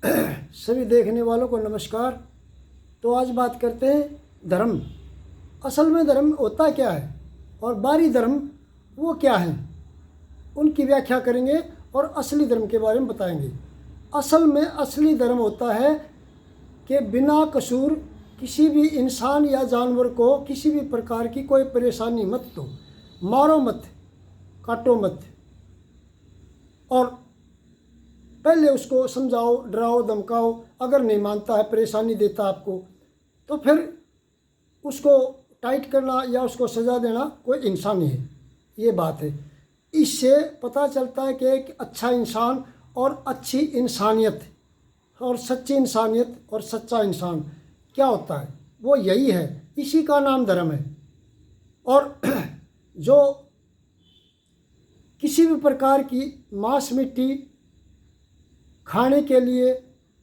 सभी देखने वालों को नमस्कार। तो आज बात करते हैं धर्म। असल में धर्म होता क्या है और बाहरी धर्म वो क्या है, उनकी व्याख्या करेंगे और असली धर्म के बारे में बताएंगे। असल में असली धर्म होता है कि बिना कसूर किसी भी इंसान या जानवर को किसी भी प्रकार की कोई परेशानी मत दो, मारो मत, काटो मत, और पहले उसको समझाओ, डराओ, धमकाओ। अगर नहीं मानता है, परेशानी देता आपको, तो फिर उसको टाइट करना या उसको सज़ा देना कोई इंसान नहीं है। ये बात है। इससे पता चलता है कि एक अच्छा इंसान और अच्छी इंसानियत और सच्ची इंसानियत और सच्चा इंसान क्या होता है, वो यही है। इसी का नाम धर्म है। और जो किसी भी प्रकार की मांस मिट्टी खाने के लिए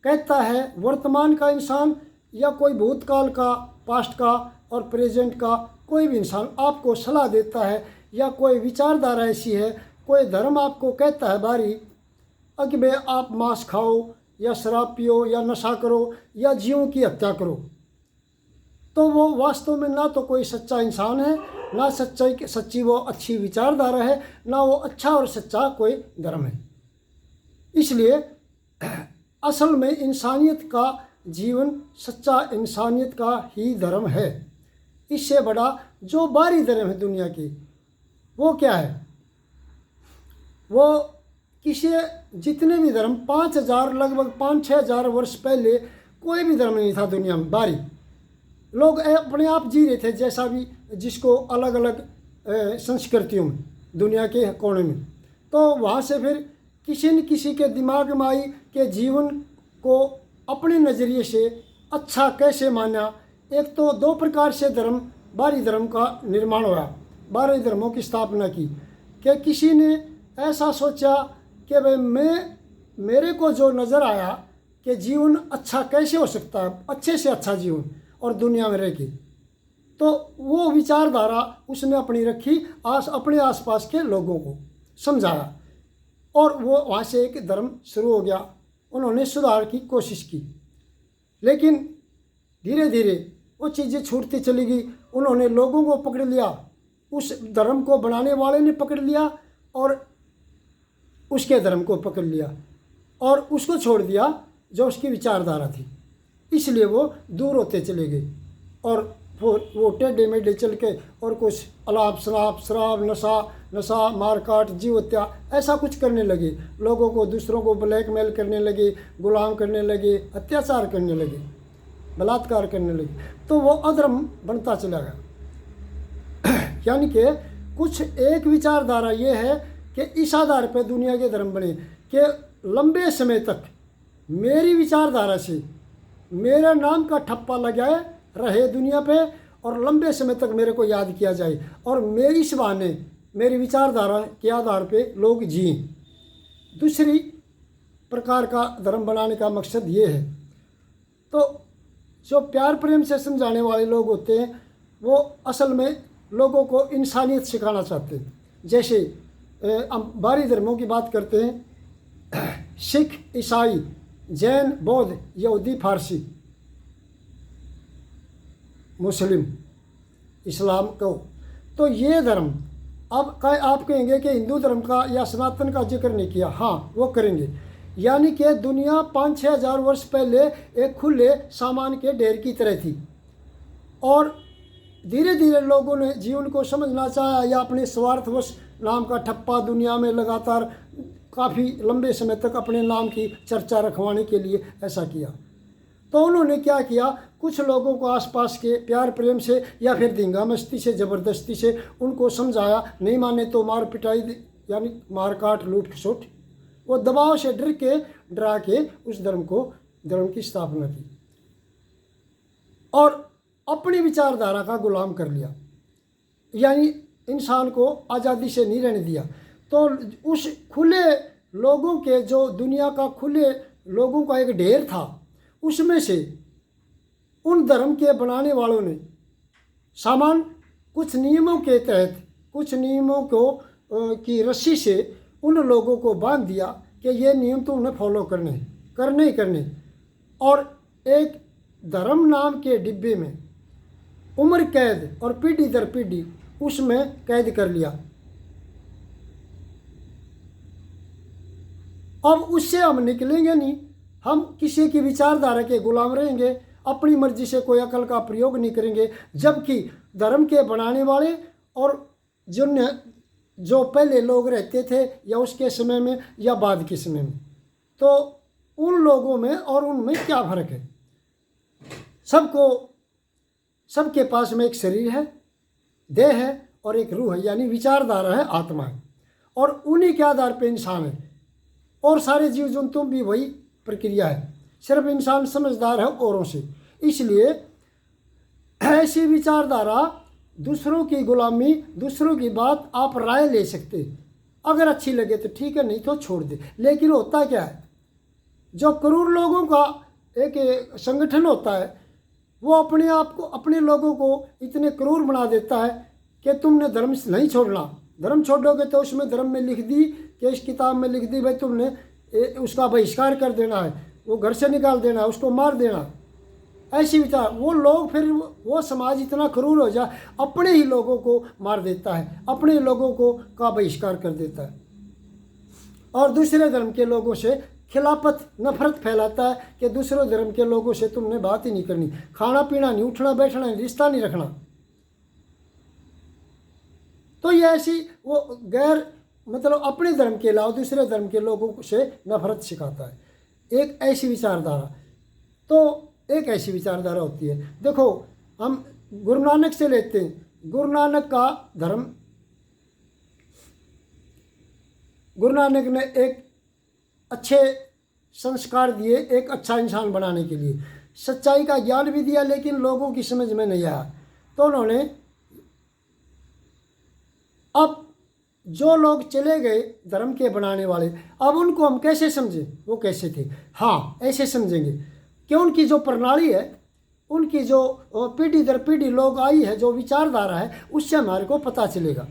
कहता है, वर्तमान का इंसान या कोई भूतकाल का, पास्ट का और प्रेजेंट का कोई भी इंसान आपको सलाह देता है, या कोई विचारधारा ऐसी है, कोई धर्म आपको कहता है बारी कि भाई आप मांस खाओ या शराब पियो या नशा करो या जीवों की हत्या करो, तो वो वास्तव में ना तो कोई सच्चा इंसान है, ना सच्ची वो अच्छी विचारधारा है, ना वो अच्छा और सच्चा कोई धर्म है। इसलिए असल में इंसानियत का जीवन सच्चा इंसानियत का ही धर्म है। इससे बड़ा जो बाहरी धर्म है दुनिया के, वो क्या है? वो किसी जितने भी धर्म 5000 लगभग 5-6 हज़ार वर्ष पहले कोई भी धर्म नहीं था दुनिया में। बाहरी लोग अपने आप जी रहे थे, जैसा भी जिसको अलग अलग संस्कृतियों में दुनिया के कोने में। तो वहाँ से फिर किसी न किसी के दिमाग में आई कि जीवन को अपने नज़रिए से अच्छा कैसे माना। एक तो दो प्रकार से धर्म, बाहरी धर्म का निर्माण हुआ, बाहरी धर्मों की स्थापना की। कि किसी ने ऐसा सोचा कि भाई मेरे को जो नज़र आया कि जीवन अच्छा कैसे हो सकता है, अच्छे से अच्छा जीवन और दुनिया में रह के, तो वो विचारधारा उसने अपनी रखी, अपने आसपास के लोगों को समझाया, और वो वहाँ से एक धर्म शुरू हो गया। उन्होंने सुधार की कोशिश की, लेकिन धीरे धीरे वो चीज़ें छूटती चली गई। उन्होंने लोगों को पकड़ लिया, उस धर्म को बनाने वाले ने पकड़ लिया और उसके धर्म को पकड़ लिया, और उसको छोड़ दिया जो उसकी विचारधारा थी। इसलिए वो दूर होते चले गए और वो टेढ़े मेढ़े चल के और कुछ अलाप शराब नशा मारकाट जीव हत्या ऐसा कुछ करने लगे। लोगों को, दूसरों को ब्लैकमेल करने लगे, गुलाम करने लगे, अत्याचार करने लगे, बलात्कार करने लगे। तो वो अधर्म बनता चला गया। यानी कि कुछ एक विचारधारा ये है कि इस आधार पर दुनिया के धर्म बने कि लंबे समय तक मेरी विचारधारा से मेरा नाम का ठप्पा लगाए रहे दुनिया पे, और लंबे समय तक मेरे को याद किया जाए, और मेरी इस बहाने मेरी विचारधारा के आधार पे लोग जिए। दूसरी प्रकार का धर्म बनाने का मकसद ये है। तो जो प्यार प्रेम से समझाने वाले लोग होते हैं, वो असल में लोगों को इंसानियत सिखाना चाहते हैं। जैसे हम बाहरी धर्मों की बात करते हैं, सिख, ईसाई, जैन, बौद्ध, यहूदी, फारसी, मुस्लिम, इस्लाम को, तो ये धर्म अब आप कहेंगे कि हिंदू धर्म का या सनातन का जिक्र नहीं किया। हाँ, वो करेंगे। यानी कि दुनिया 5-6 हज़ार वर्ष पहले एक खुले सामान के ढेर की तरह थी, और धीरे धीरे लोगों ने जीवन को समझना चाहा, या अपने स्वार्थवश नाम का ठप्पा दुनिया में लगातार काफ़ी लंबे समय तक अपने नाम की चर्चा रखवाने के लिए ऐसा किया। तो उन्होंने क्या किया, कुछ लोगों को आसपास के प्यार प्रेम से या फिर धींगा मस्ती से, ज़बरदस्ती से उनको समझाया, नहीं माने तो मार पिटाई, यानी मार काट लूट खसोट, वो दबाव से डरा के उस धर्म की स्थापना की, और अपनी विचारधारा का गुलाम कर लिया। यानी इंसान को आज़ादी से नहीं रहने दिया। तो उस खुले लोगों के, जो दुनिया का खुले लोगों का एक ढेर था, उसमें से उन धर्म के बनाने वालों ने सामान कुछ नियमों के तहत, कुछ नियमों को की रस्सी से उन लोगों को बांध दिया कि ये नियम तो उन्हें फॉलो करने हैं, करने ही करने। और एक धर्म नाम के डिब्बे में उम्र कैद और पीढ़ी दर पीढ़ी उसमें कैद कर लिया। अब उससे हम निकलेंगे नहीं, हम किसी की विचारधारा के गुलाम रहेंगे, अपनी मर्जी से कोई अकल का प्रयोग नहीं करेंगे। जबकि धर्म के बनाने वाले और जो पहले लोग रहते थे या उसके समय में या बाद के समय में, तो उन लोगों में और उनमें क्या फर्क है? सबके पास में एक शरीर है, देह है और एक रूह है, यानी विचारधारा है, आत्मा है, और उन्हीं के आधार पर इंसान है। और सारे जीव जंतु भी वही प्रक्रिया है, सिर्फ इंसान समझदार है औरों से। इसलिए ऐसी विचारधारा, दूसरों की गुलामी, दूसरों की बात आप राय ले सकते, अगर अच्छी लगे तो ठीक है, नहीं तो छोड़ दे। लेकिन होता क्या है, जो करोड़ लोगों का एक संगठन होता है, वो अपने आप को, अपने लोगों को इतने क्रूर बना देता है कि तुमने धर्म नहीं छोड़ना, धर्म छोड़ोगे तो उसमें धर्म में लिख दी कि इस किताब में लिख दी भाई तुमने उसका बहिष्कार कर देना है, वो घर से निकाल देना है, उसको मार देना। ऐसी विचार वो लोग, फिर वो समाज इतना क्रूर हो जाए, अपने ही लोगों को मार देता है, अपने लोगों को का बहिष्कार कर देता है, और दूसरे धर्म के लोगों से खिलाफत, नफरत फैलाता है कि दूसरे धर्म के लोगों से तुमने बात ही नहीं करनी, खाना पीना नहीं, उठना बैठना नहीं, रिश्ता नहीं रखना। तो ये ऐसी वो गैर, मतलब अपने धर्म के अलावा दूसरे धर्म के लोगों से नफरत सिखाता है। एक ऐसी विचारधारा, तो एक ऐसी विचारधारा होती है। देखो, हम गुरु नानक से लेते हैं, गुरु नानक का धर्म, गुरु नानक ने एक अच्छे संस्कार दिए एक अच्छा इंसान बनाने के लिए, सच्चाई का ज्ञान भी दिया, लेकिन लोगों की समझ में नहीं आया। तो उन्होंने, अब जो लोग चले गए धर्म के बनाने वाले, अब उनको हम कैसे समझें, वो कैसे थे? हाँ, ऐसे समझेंगे कि उनकी जो प्रणाली है, उनकी जो पीढ़ी दर पीढ़ी लोग आई है, जो विचारधारा है, उससे हमारे को पता चलेगा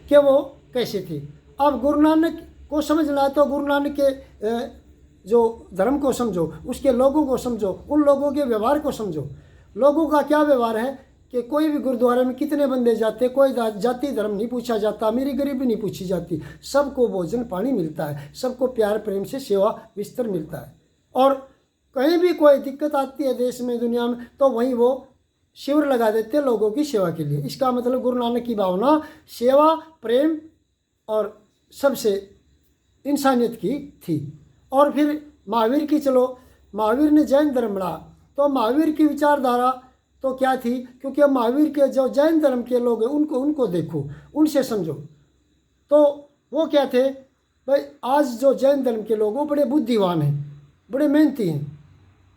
कि वो कैसे थे। अब गुरु नानक को समझना है तो गुरु नानक के जो धर्म को समझो, उसके लोगों को समझो, उन लोगों के व्यवहार को समझो। लोगों का क्या व्यवहार है कि कोई भी गुरुद्वारे में कितने बंदे जाते, कोई जाति धर्म नहीं पूछा जाता, अमीरी गरीबी नहीं पूछी जाती, सबको भोजन पानी मिलता है, सबको प्यार प्रेम से सेवा विस्तर मिलता है। और कहीं भी कोई दिक्कत आती है देश में, दुनिया में, तो वहीं वो शिविर लगा देते हैं लोगों की सेवा के लिए। इसका मतलब गुरु नानक की भावना सेवा, प्रेम और सबसे इंसानियत की थी। और फिर महावीर की, चलो महावीर ने जैन धर्म बढ़ा, तो महावीर की विचारधारा तो क्या थी? क्योंकि अब महावीर के जो जैन धर्म के लोग हैं उनको देखो, उनसे समझो। तो वो क्या थे भाई? आज जो जैन धर्म के लोग, वो बड़े बुद्धिवान हैं, बड़े मेहनती हैं,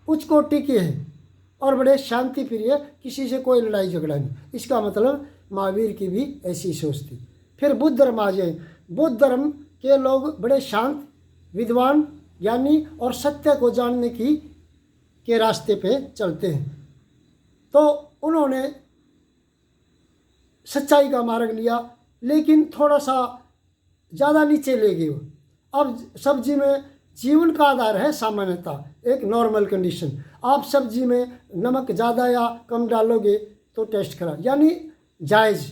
उच्च कोटि के हैं और बड़े शांति प्रिय, किसी से कोई लड़ाई झगड़ा नहीं। इसका मतलब महावीर की भी ऐसी सोच थी। फिर बुद्ध धर्म आ जाए, बुद्ध धर्म के लोग बड़े शांत, विद्वान, ज्ञानी और सत्य को जानने के रास्ते पे चलते हैं। तो उन्होंने सच्चाई का मार्ग लिया, लेकिन थोड़ा सा ज़्यादा नीचे ले गए। अब सब्जी में जीवन का आधार है सामान्यता, एक नॉर्मल कंडीशन। आप सब्जी में नमक ज़्यादा या कम डालोगे तो टेस्ट खराब, यानी जायज़।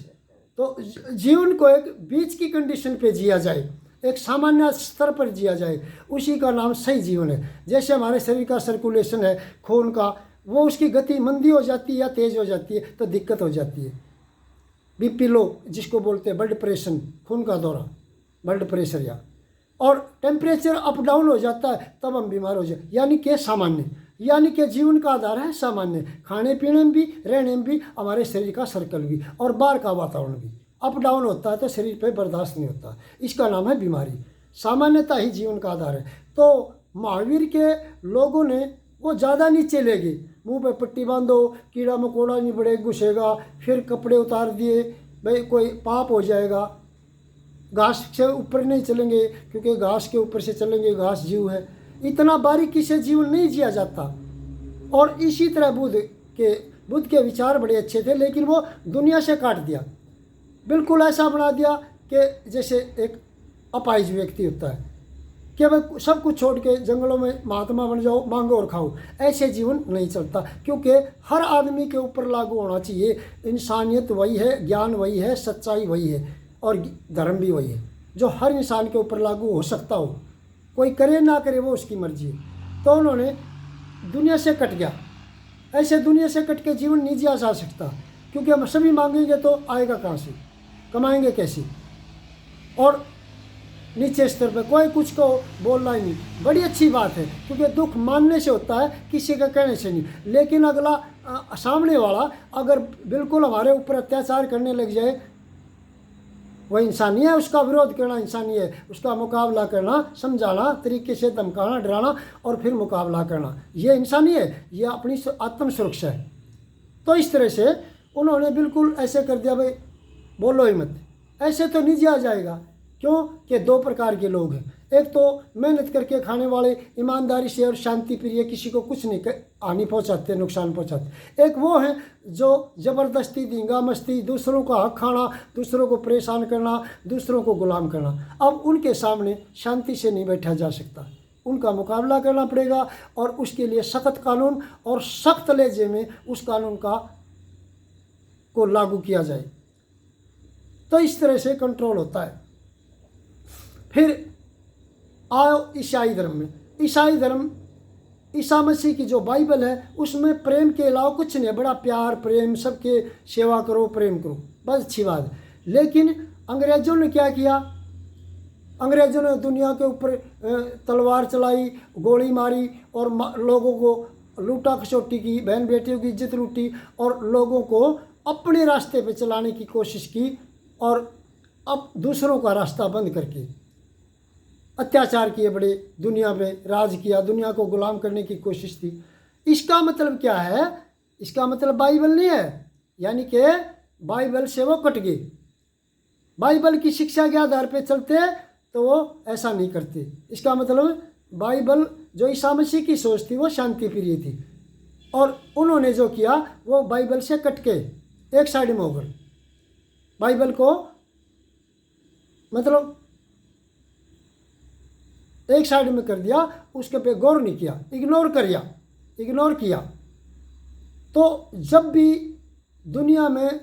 तो जीवन को एक बीच की कंडीशन पे जिया जाए, एक सामान्य स्तर पर जिया जाए, उसी का नाम सही जीवन है। जैसे हमारे शरीर का सर्कुलेशन है, खून का, वो उसकी गति मंदी हो जाती है या तेज़ हो जाती है तो दिक्कत हो जाती है। बीपी लो जिसको बोलते हैं, ब्लड प्रेशर, खून का दौरा, ब्लड प्रेशर, या और टेम्परेचर अप डाउन हो जाता है तब हम बीमार हो जाए। यानी कि सामान्य, यानी कि जीवन का आधार है सामान्य, खाने पीने में भी, रहने में भी, हमारे शरीर का सर्कल भी और बाहर का वातावरण भी अप डाउन होता है तो शरीर पे बर्दाश्त नहीं होता, इसका नाम है बीमारी। सामान्यता ही जीवन का आधार है। तो महावीर के लोगों ने वो ज़्यादा नीचे ले गए, मुंह पे पट्टी बांधो, कीड़ा मकोड़ा नहीं बढ़े घुसेगा, फिर कपड़े उतार दिए, भाई कोई पाप हो जाएगा, घास से ऊपर नहीं चलेंगे क्योंकि घास के ऊपर से चलेंगे, घास जीव है। इतना बारीकी से जीवन नहीं जिया जाता। और इसी तरह बुद्ध के विचार बड़े अच्छे थे, लेकिन वो दुनिया से काट दिया, बिल्कुल ऐसा बना दिया कि जैसे एक अपाहिज व्यक्ति होता है, कि वह सब कुछ छोड़ के जंगलों में महात्मा बन जाओ, मांगो और खाओ, ऐसे जीवन नहीं चलता। क्योंकि हर आदमी के ऊपर लागू होना चाहिए इंसानियत वही है, ज्ञान वही है, सच्चाई वही है और धर्म भी वही है, जो हर इंसान के ऊपर लागू हो सकता हो। कोई करे ना करे वो उसकी मर्जी है। तो उन्होंने दुनिया से कट गया। ऐसे दुनिया से कट के जीवन नहीं जिया जा सकता, क्योंकि हम सभी मांगेंगे तो आएगा कहाँ से, कमाएंगे कैसे। और नीचे स्तर पे कोई कुछ को बोलना ही नहीं, बड़ी अच्छी बात है, क्योंकि दुख मानने से होता है, किसी का कहने से नहीं। लेकिन अगला सामने वाला अगर बिल्कुल हमारे ऊपर अत्याचार करने लग जाए, वह इंसानी है, उसका विरोध करना इंसानी है, उसका मुकाबला करना, समझाना, तरीके से धमकाना, डराना और फिर मुकाबला करना, ये इंसानी है, ये अपनी आत्म सुरक्षा है। तो इस तरह से उन्होंने बिल्कुल ऐसे कर दिया, भाई बोलो ही मत, ऐसे तो नहीं जिया जाएगा। क्यों कि दो प्रकार के लोग हैं, एक तो मेहनत करके खाने वाले, ईमानदारी से और शांति प्रिय, किसी को कुछ नहीं हानि पहुंचाते, नुकसान पहुंचाते। एक वो हैं जो ज़बरदस्ती, धींगा मस्ती, दूसरों का हक खाना, दूसरों को परेशान करना, दूसरों को गुलाम करना। अब उनके सामने शांति से नहीं बैठा जा सकता, उनका मुकाबला करना पड़ेगा और उसके लिए सख्त कानून और सख्त लहजे में उस कानून को लागू किया जाए। तो इस तरह से कंट्रोल होता है। फिर आओ ईसाई धर्म में। ईसाई धर्म, ईसा मसीह की जो बाइबल है उसमें प्रेम के अलावा कुछ नहीं है। बड़ा प्यार, प्रेम, सबके सेवा करो, प्रेम करो, बस अच्छी बात है। लेकिन अंग्रेज़ों ने क्या किया, अंग्रेज़ों ने दुनिया के ऊपर तलवार चलाई, गोली मारी और लोगों को लूटा खसोटी की, बहन बेटियों की इज्जत लूटी और लोगों को अपने रास्ते पे चलाने की कोशिश की और अब दूसरों का रास्ता बंद करके अत्याचार किए, बड़े दुनिया पे राज किया, दुनिया को गुलाम करने की कोशिश थी। इसका मतलब क्या है, इसका मतलब बाइबल नहीं है, यानी कि बाइबल से वो कट गए। बाइबल की शिक्षा के आधार पे चलते तो वो ऐसा नहीं करते। इसका मतलब बाइबल जो ईसा मसीह की सोच थी वो शांति प्रिय थी और उन्होंने जो किया वो बाइबल से कट के एक साइड में हो गए। बाइबल को मतलब एक साइड में कर दिया, उसके पे गौर नहीं किया, इग्नोर किया। तो जब भी दुनिया में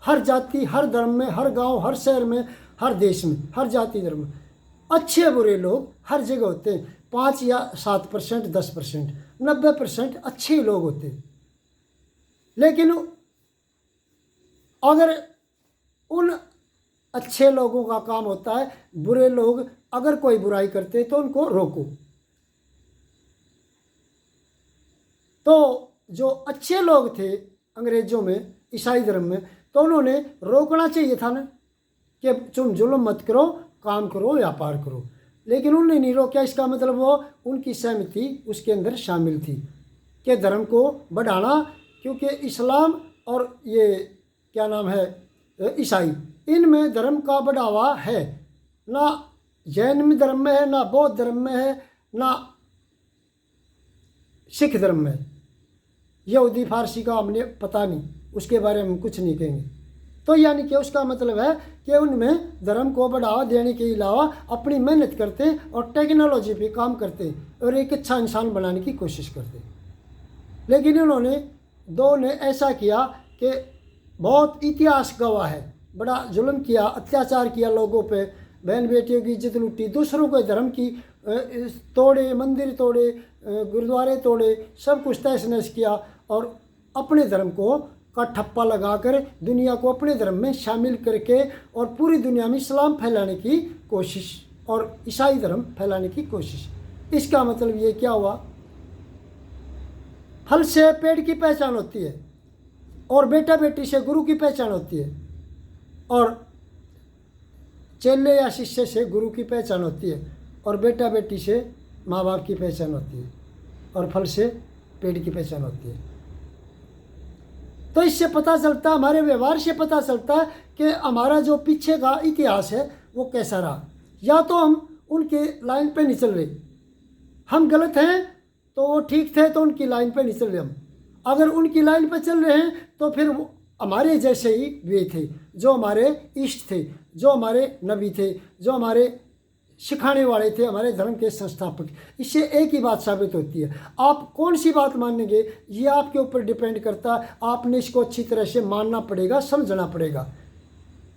हर जाति, हर धर्म में, हर गांव, हर शहर में, हर देश में, हर जाति धर्म में अच्छे बुरे लोग हर जगह होते हैं। 5 या 7%, 10%, 90% अच्छे लोग होते हैं। लेकिन अगर उन अच्छे लोगों का काम होता है, बुरे लोग अगर कोई बुराई करते तो उनको रोको। तो जो अच्छे लोग थे अंग्रेजों में, ईसाई धर्म में, तो उन्होंने रोकना चाहिए था ना कि तुम जुल्म मत करो, काम करो, व्यापार करो। लेकिन उन्होंने नहीं रोका। इसका मतलब वो उनकी सहमति उसके अंदर शामिल थी कि धर्म को बढ़ाना, क्योंकि इस्लाम और ये क्या नाम है ईसाई, इनमें धर्म का बढ़ावा है। ना जैन धर्म में है, ना बौद्ध धर्म में है, ना सिख धर्म में। यहूदी फारसी का हमने पता नहीं, उसके बारे में हम कुछ नहीं कहेंगे। तो यानी कि उसका मतलब है कि उनमें धर्म को बढ़ावा देने के अलावा अपनी मेहनत करते और टेक्नोलॉजी पे काम करते और एक अच्छा इंसान बनाने की कोशिश करते। लेकिन उन्होंने दो ने ऐसा किया कि बहुत इतिहास गवाह है, बड़ा जुल्म किया, अत्याचार किया लोगों पे, बहन बेटियों की इज्जत लूटी, दूसरों के धर्म की तोड़े, मंदिर तोड़े, गुरुद्वारे तोड़े, सब कुछ तहस नहस किया और अपने धर्म को का ठप्पा लगाकर दुनिया को अपने धर्म में शामिल करके और पूरी दुनिया में इस्लाम फैलाने की कोशिश और ईसाई धर्म फैलाने की कोशिश। इसका मतलब ये क्या हुआ, फल से पेड़ की पहचान होती है और बेटा बेटी से गुरु की पहचान होती है और चेले या शिष्य से गुरु की पहचान होती है और बेटा बेटी से माँ बाप की पहचान होती है और फल से पेड़ की पहचान होती है। तो इससे पता चलता है, हमारे व्यवहार से पता चलता है कि हमारा जो पीछे का इतिहास है वो कैसा रहा। या तो हम उनके लाइन पे नहीं चल रहे, हम गलत हैं तो वो ठीक थे तो उनकी लाइन पे नहीं चल रहे हम। अगर उनकी लाइन पे चल रहे हैं तो फिर वो हमारे जैसे ही वे थे, जो हमारे इष्ट थे, जो हमारे नबी थे, जो हमारे सिखाने वाले थे, हमारे धर्म के संस्थापक। इससे एक ही बात साबित होती है, आप कौन सी बात मानेंगे ये आपके ऊपर डिपेंड करता है। आपने इसको अच्छी तरह से मानना पड़ेगा, समझना पड़ेगा।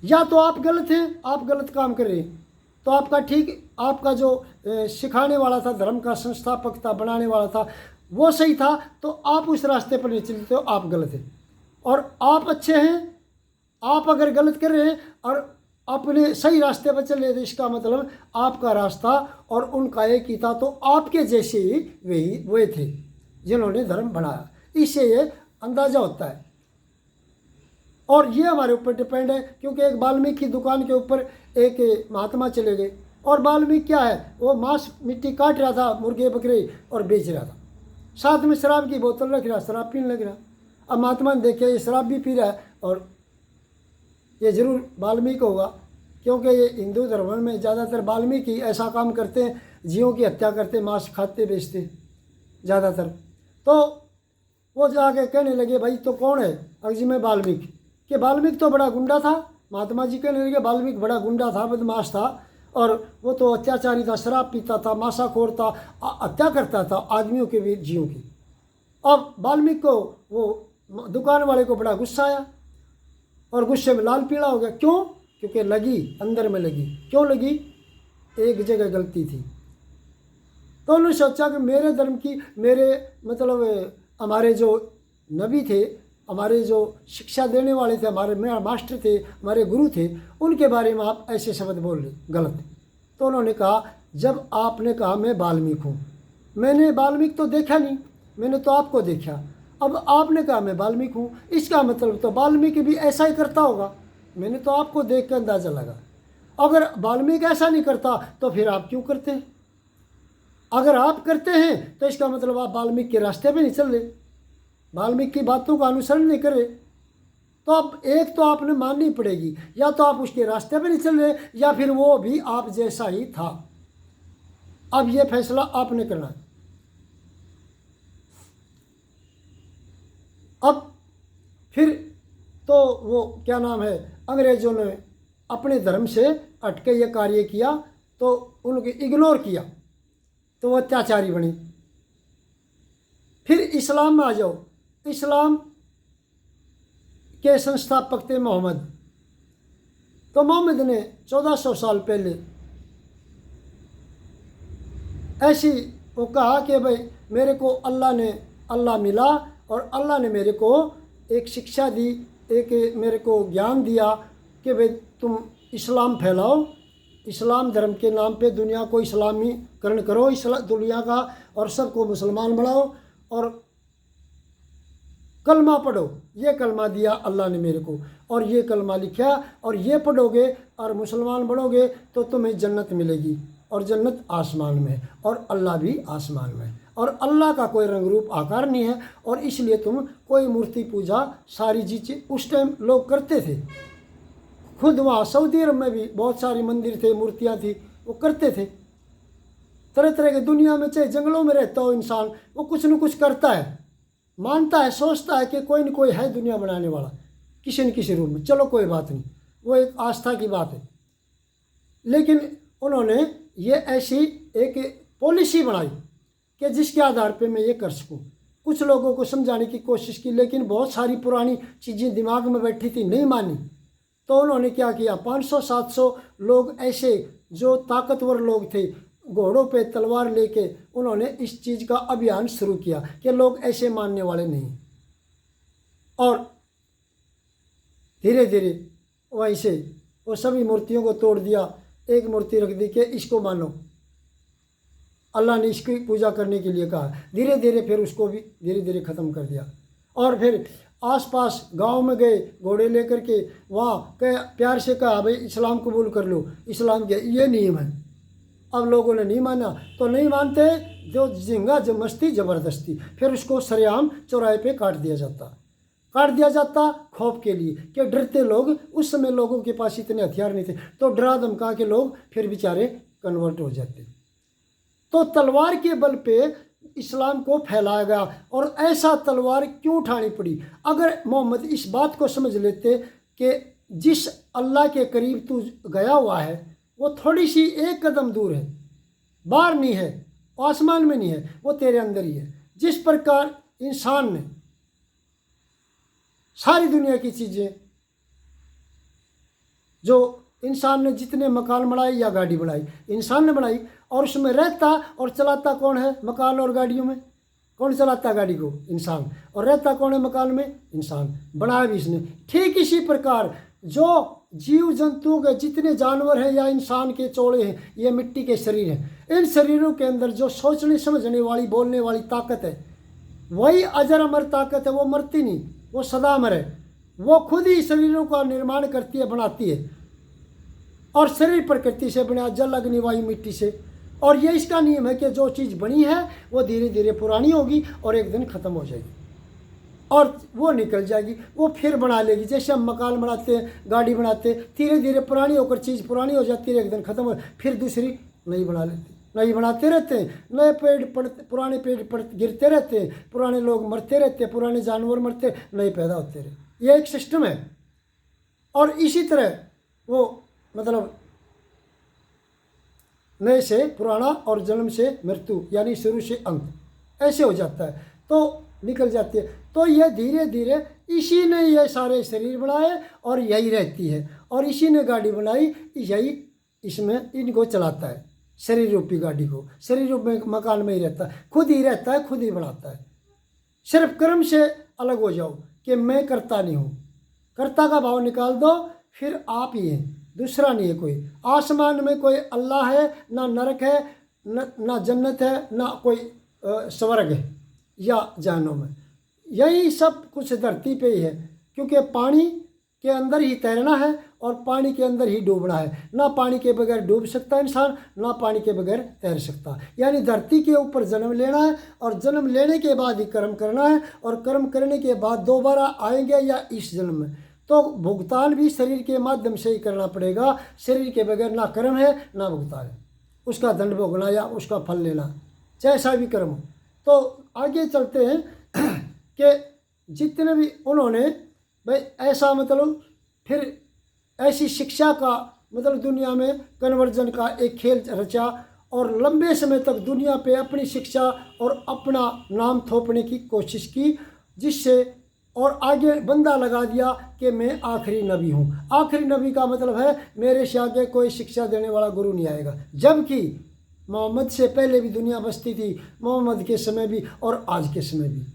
या तो आप गलत हैं, आप गलत काम कर रहे हैं, तो आपका ठीक, आपका जो सिखाने वाला था, धर्म का संस्थापक था, बनाने वाला था, वो सही था, तो आप उस रास्ते पर नहीं चलते हो, आप गलत हैं। और आप अच्छे हैं, आप अगर गलत कर रहे हैं और अपने सही रास्ते पर चले तो इसका मतलब आपका रास्ता और उनका एक ही था, तो आपके जैसे ही वे थे जिन्होंने धर्म बनाया। इससे ये अंदाज़ा होता है। और ये हमारे ऊपर डिपेंड है, क्योंकि एक वाल्मीकि की दुकान के ऊपर एक महात्मा चले गए, और वाल्मीकि क्या है, वो मांस मिट्टी काट रहा था, मुर्गे बकरे, और बेच रहा था, साथ में शराब की बोतल रख रहा, शराब पीने लग रहा। अब महात्मा ने देखा ये शराब भी पी रहा है, और ये जरूर वाल्मीकि होगा, क्योंकि ये हिंदू धर्म में ज़्यादातर वाल्मीकि ऐसा काम करते हैं, जीवों की हत्या करते, मांस खाते बेचते ज़्यादातर। तो वो जाके कहने लगे भाई तो कौन है, अजी मैं वाल्मीकि। कि वाल्मीकि तो बड़ा गुंडा था। महात्मा जी कहने लगे वाल्मीकि बड़ा गुंडा था, बदमाश था, और वो तो अत्याचारी था, शराब पीता था, मांसाखोर था, हत्या करता था आदमियों के भी, जीवों की। अब वाल्मीकि को वो दुकान वाले को बड़ा गुस्सा आया, और गुस्से में लाल पीला हो गया। क्यों? क्योंकि लगी, अंदर में लगी। क्यों लगी? एक जगह गलती थी। तो उन्होंने सोचा कि मेरे धर्म की, मेरे मतलब हमारे जो नबी थे, हमारे जो शिक्षा देने वाले थे, हमारे मास्टर थे, हमारे गुरु थे, उनके बारे में आप ऐसे शब्द बोल रहे, गलत। तो उन्होंने कहा जब आपने कहा मैं वाल्मीकि हूँ, मैंने वाल्मीकि तो देखा नहीं, मैंने तो आपको देखा। अब आपने कहा मैं वाल्मीकि हूँ, इसका मतलब तो वाल्मीकि भी ऐसा ही करता होगा, मैंने तो आपको देख कर अंदाज़ा लगा। अगर वाल्मीकि ऐसा नहीं करता तो फिर आप क्यों करते हैं? अगर आप करते हैं तो इसका मतलब आप वाल्मीकि के रास्ते पे नहीं चल रहे, वाल्मीकि की बातों का अनुसरण नहीं कर रहे। तो अब एक तो आपने माननी पड़ेगी, या तो आप उसके रास्ते पे नहीं चल रहे, या फिर वो भी आप जैसा ही था। अब ये फैसला आपने करना है। अब फिर तो वो क्या नाम है, अंग्रेज़ों ने अपने धर्म से हटके ये कार्य किया, तो उनके इग्नोर किया, तो वो अत्याचारी बने। फिर इस्लाम में आ जाओ, इस्लाम के संस्थापक थे मोहम्मद। तो मोहम्मद ने 1400 साल पहले ऐसी वो कहा कि भाई मेरे को अल्लाह मिला, और अल्लाह ने मेरे को एक शिक्षा दी, एक मेरे को ज्ञान दिया कि भाई तुम इस्लाम फैलाओ, इस्लाम धर्म के नाम पे दुनिया को इस्लामीकरण करो, दुनिया का, और सबको मुसलमान बनाओ, और कलमा पढ़ो। ये कलमा दिया अल्लाह ने मेरे को, और ये कलमा लिखा, और ये पढ़ोगे और मुसलमान बनोगे तो तुम्हें जन्नत मिलेगी, और जन्नत आसमान में है, और अल्लाह भी आसमान में है, और अल्लाह का कोई रंग रूप आकार नहीं है, और इसलिए तुम कोई मूर्ति पूजा सारी चीज़ें उस टाइम लोग करते थे। खुद वहाँ सऊदी अरब में भी बहुत सारी मंदिर थे, मूर्तियाँ थी, वो करते थे। तरह तरह की दुनिया में, चाहे जंगलों में रहता हो इंसान, वो कुछ न कुछ करता है, मानता है, सोचता है कि कोई न कोई है दुनिया बनाने वाला किसी न किसी रूप में। चलो कोई बात नहीं, वो एक आस्था की बात है। लेकिन उन्होंने ये ऐसी एक पॉलिसी बनाई कि जिसके आधार पे मैं ये कर सकूं। कुछ लोगों को समझाने की कोशिश की, लेकिन बहुत सारी पुरानी चीज़ें दिमाग में बैठी थी, नहीं मानी। तो उन्होंने क्या किया, 500-700 लोग ऐसे जो ताकतवर लोग थे, घोड़ों पे तलवार लेके, उन्होंने इस चीज़ का अभियान शुरू किया कि लोग ऐसे मानने वाले नहीं। और धीरे धीरे वहीं से वो सभी मूर्तियों को तोड़ दिया, एक मूर्ति रख दी कि इसको मानो, अल्लाह ने इसकी पूजा करने के लिए कहा। धीरे धीरे फिर उसको भी धीरे धीरे ख़त्म कर दिया। और फिर आसपास गांव में गए घोड़े लेकर के, वहाँ प्यार से कहा भाई इस्लाम कबूल कर लो, इस्लाम के ये नियम है। अब लोगों ने नहीं माना, तो नहीं मानते, जो झिंगा मस्ती ज़बरदस्ती, फिर उसको सरेआम चौराहे पे काट दिया जाता खौफ के लिए, कि डरते लोग, उस समय लोगों के पास इतने हथियार नहीं थे, तो डरा धमका के लोग फिर बेचारे कन्वर्ट हो जाते। तो तलवार के बल पे इस्लाम को फैलाया गया। और ऐसा तलवार क्यों उठानी पड़ी? अगर मोहम्मद इस बात को समझ लेते कि जिस अल्लाह के करीब तू गया हुआ है, वो थोड़ी सी एक कदम दूर है, बाहर नहीं है, आसमान में नहीं है, वो तेरे अंदर ही है। जिस प्रकार इंसान ने सारी दुनिया की चीज़ें, जो इंसान ने जितने मकान बनाए या गाड़ी बनाई, इंसान ने बनाई, और उसमें रहता और चलाता कौन है मकान और गाड़ियों में? कौन चलाता गाड़ी को? इंसान। और रहता कौन है मकान में? इंसान। बनाया भी इसने। ठीक इसी प्रकार जो जीव जंतुओं के जितने जानवर हैं या इंसान के चोड़े हैं, ये मिट्टी के शरीर हैं। इन शरीरों के अंदर जो सोचने समझने वाली बोलने वाली ताकत है, वही अजर अमर ताकत है। वो मरती नहीं, वो सदा अमर है। वो खुद ही शरीरों का निर्माण करती है, बनाती है। और शरीर प्रकृति से बना, जल अग्नि वायु मिट्टी से। और ये इसका नियम है कि जो चीज़ बनी है वो धीरे धीरे पुरानी होगी और एक दिन ख़त्म हो जाएगी और वो निकल जाएगी, वो फिर बना लेगी। जैसे हम मकान बनाते हैं, गाड़ी बनाते हैं, धीरे धीरे पुरानी होकर चीज़ पुरानी हो जाती है, एक दिन ख़त्म हो, फिर दूसरी नई बना लेते, नई बनाते रहते हैं। नए पेड़ पड़ते, पुराने पेड़ गिरते रहते हैं, पुराने लोग मरते रहते हैं, पुराने जानवर मरते, नए पैदा होते रहे। ये एक सिस्टम है। और इसी तरह वो मतलब नए से पुराना और जन्म से मृत्यु, यानी शुरू से अंत, ऐसे हो जाता है, तो निकल जाती है। तो यह धीरे धीरे इसी ने ये सारे शरीर बनाए और यही रहती है, और इसी ने गाड़ी बनाई, यही इसमें इनको चलाता है, शरीर रूपी गाड़ी को। शरीर रूपी मकान में ही रहता है, खुद ही रहता है, खुद ही बनाता है। सिर्फ कर्म से अलग हो जाओ कि मैं करता नहीं हूँ, कर्ता का भाव निकाल दो, फिर आप ही हैं, दूसरा नहीं है कोई। आसमान में कोई अल्लाह है ना, नरक है ना जन्नत है, ना कोई स्वर्ग है या जहन्नुम है। यही सब कुछ धरती पे ही है, क्योंकि पानी के अंदर ही तैरना है और पानी के अंदर ही डूबना है। ना पानी के बगैर डूब सकता इंसान, ना पानी के बगैर तैर सकता। यानी धरती के ऊपर जन्म लेना है और जन्म लेने के बाद ही कर्म करना है, और कर्म करने के बाद दोबारा आएंगे या इस जन्म में, तो भुगतान भी शरीर के माध्यम से ही करना पड़ेगा। शरीर के बगैर ना कर्म है ना भुगतान है, उसका दंड भोगना या उसका फल लेना, जैसा भी कर्म हो। तो आगे चलते हैं कि जितने भी उन्होंने भाई ऐसा मतलब फिर ऐसी शिक्षा का मतलब दुनिया में कन्वर्जन का एक खेल रचा, और लंबे समय तक दुनिया पे अपनी शिक्षा और अपना नाम थोपने की कोशिश की, जिससे और आगे बंदा लगा दिया कि मैं आखिरी नबी हूँ। आखिरी नबी का मतलब है मेरे से आगे कोई शिक्षा देने वाला गुरु नहीं आएगा। जबकि मोहम्मद से पहले भी दुनिया बसती थी, मोहम्मद के समय भी और आज के समय भी,